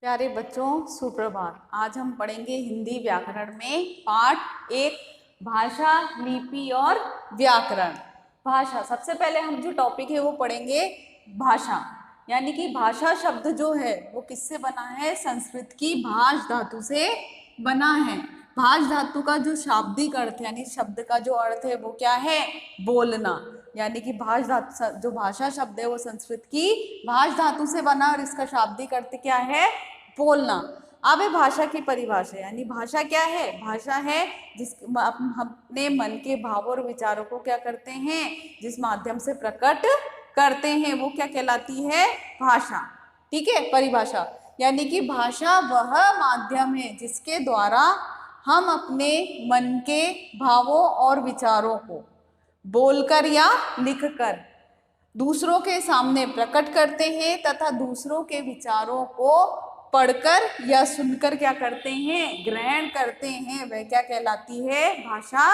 प्यारे बच्चों, सुप्रभात। आज हम पढ़ेंगे हिंदी व्याकरण में पाठ 1 भाषा, लिपि और व्याकरण। भाषा, सबसे पहले हम जो टॉपिक है वो पढ़ेंगे भाषा। यानी कि भाषा शब्द जो है वो किससे बना है? संस्कृत की भाष धातु से बना है। भाष धातु का जो शाब्दिक अर्थ यानी शब्द का जो अर्थ है वो क्या है? बोलना। यानी कि भाष धातु, जो भाषा शब्द है वो संस्कृत की भाष धातु से बना और इसका शाब्दिक अर्थ क्या है? बोलना। अब है भाषा की परिभाषा। यानी भाषा क्या है? भाषा है जिस हम अपने मन के भावों और विचारों को क्या करते हैं, जिस माध्यम से प्रकट करते हैं, वो क्या कहलाती है? भाषा। ठीक है, परिभाषा। यानी कि भाषा वह माध्यम है जिसके द्वारा हम अपने मन के भावों और विचारों को बोलकर या लिखकर दूसरों के सामने प्रकट करते हैं तथा दूसरों के विचारों को पढ़कर या सुनकर क्या करते हैं? ग्रहण करते हैं। वह क्या कहलाती है? भाषा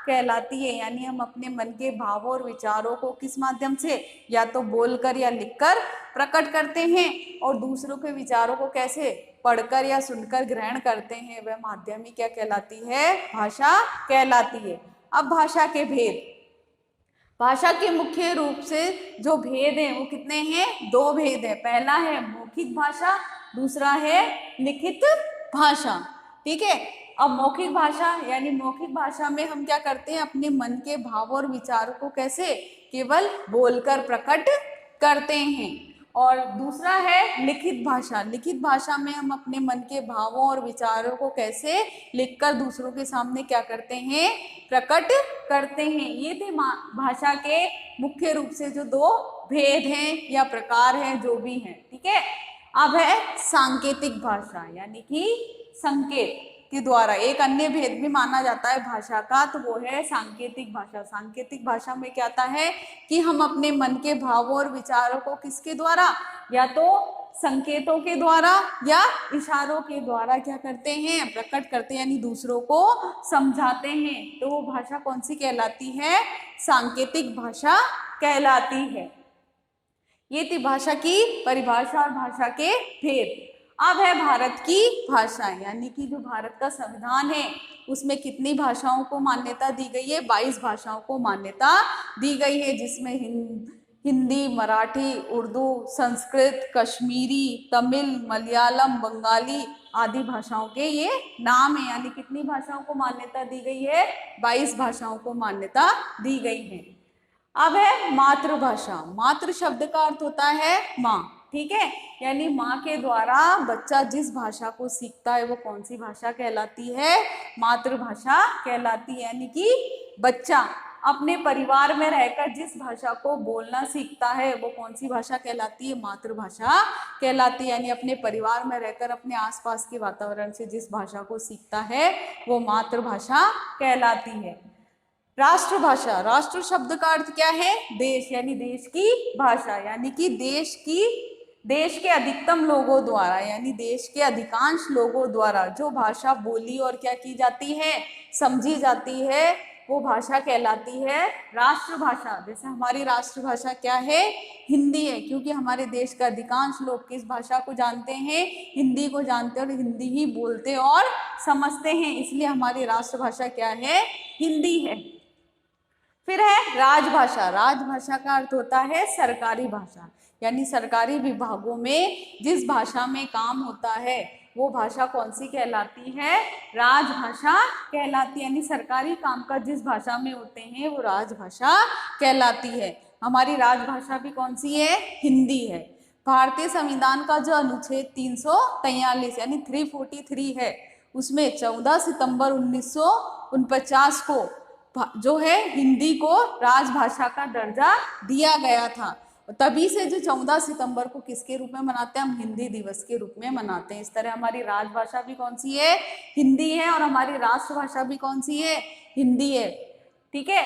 कहलाती है। यानी हम अपने मन के भावों और विचारों को किस माध्यम से? या तो बोलकर या लिखकर प्रकट करते हैं, और दूसरों के विचारों को कैसे? पढ़कर या सुनकर ग्रहण करते हैं। वह माध्यम ही क्या कहलाती है? भाषा कहलाती है। अब भाषा के भेद। भाषा के मुख्य रूप से जो भेद हैं वो कितने हैं? 2 भेद है। पहला है मौखिक भाषा, दूसरा है लिखित भाषा। ठीक है। अब मौखिक भाषा, यानी मौखिक भाषा में हम क्या करते हैं? अपने मन के भाव और विचारों को कैसे? केवल बोलकर प्रकट करते हैं। और दूसरा है लिखित भाषा। लिखित भाषा में हम अपने मन के भावों और विचारों को कैसे लिखकर दूसरों के सामने क्या करते हैं? प्रकट करते हैं। ये थे भाषा के मुख्य रूप से जो 2 भेद हैं या प्रकार हैं, जो भी हैं। ठीक है। अब है सांकेतिक भाषा, यानी कि संकेत के द्वारा एक अन्य भेद भी माना जाता है भाषा का, तो वो है सांकेतिक भाषा। सांकेतिक भाषा में क्या आता है कि हम अपने मन के भावों और विचारों को किसके द्वारा? या तो संकेतों के द्वारा या इशारों के द्वारा क्या करते हैं? प्रकट करते हैं, यानी दूसरों को समझाते हैं। तो वो भाषा कौन सी कहलाती है? सांकेतिक भाषा कहलाती है। ये थी भाषा की परिभाषा और भाषा के भेद। अब है भारत की भाषा। यानी कि जो भारत का संविधान है उसमें कितनी भाषाओं को मान्यता दी गई है? 22 भाषाओं को मान्यता दी गई है, जिसमें हिंदी, मराठी, उर्दू, संस्कृत, कश्मीरी, तमिल, मलयालम, बंगाली आदि भाषाओं के ये नाम है। यानी कितनी भाषाओं को मान्यता दी गई है? 22 भाषाओं को मान्यता दी गई है। अब है मातृभाषा। मातृ शब्द का अर्थ होता है माँ। ठीक है। यानी माँ के द्वारा बच्चा जिस भाषा को सीखता है वो कौन सी भाषा कहलाती है? मातृभाषा कहलाती है। यानी कि बच्चा अपने परिवार में रहकर जिस भाषा को बोलना सीखता है वो कौन सी भाषा कहलाती है? मातृभाषा कहलाती है। यानी अपने परिवार में रहकर अपने आसपास के वातावरण से जिस भाषा को सीखता है वो मातृभाषा कहलाती है। राष्ट्रभाषा। राष्ट्र शब्द का अर्थ क्या है? देश, यानी देश की भाषा। यानी कि देश के अधिकतम लोगों द्वारा, यानी देश के अधिकांश लोगों द्वारा जो भाषा बोली और क्या की जाती है? समझी जाती है, वो भाषा कहलाती है राष्ट्रभाषा। जैसे हमारी राष्ट्रभाषा क्या है? हिंदी है, क्योंकि हमारे देश का अधिकांश लोग किस भाषा को जानते हैं? हिंदी को जानते हैं और हिंदी ही बोलते और समझते हैं, इसलिए हमारी राष्ट्रभाषा क्या है? हिंदी है। फिर है राजभाषा। राजभाषा का अर्थ होता है सरकारी भाषा। यानी सरकारी विभागों में जिस भाषा में काम होता है वो भाषा कौन सी कहलाती है? राजभाषा कहलाती है। यानी सरकारी कामकाज जिस भाषा में होते हैं वो राजभाषा कहलाती है। हमारी राजभाषा भी कौन सी है? हिंदी है। भारतीय संविधान का जो अनुच्छेद 343 यानी 343 है, उसमें 14 सितंबर 1949 को जो है हिंदी को राजभाषा का दर्जा दिया गया था। तभी से जो 14 सितंबर को किसके रूप में मनाते हैं? हम हिंदी दिवस के रूप में मनाते हैं। इस तरह हमारी राजभाषा भी कौन सी है? हिंदी है। और हमारी राष्ट्रभाषा भी कौन सी है? हिंदी है। ठीक है।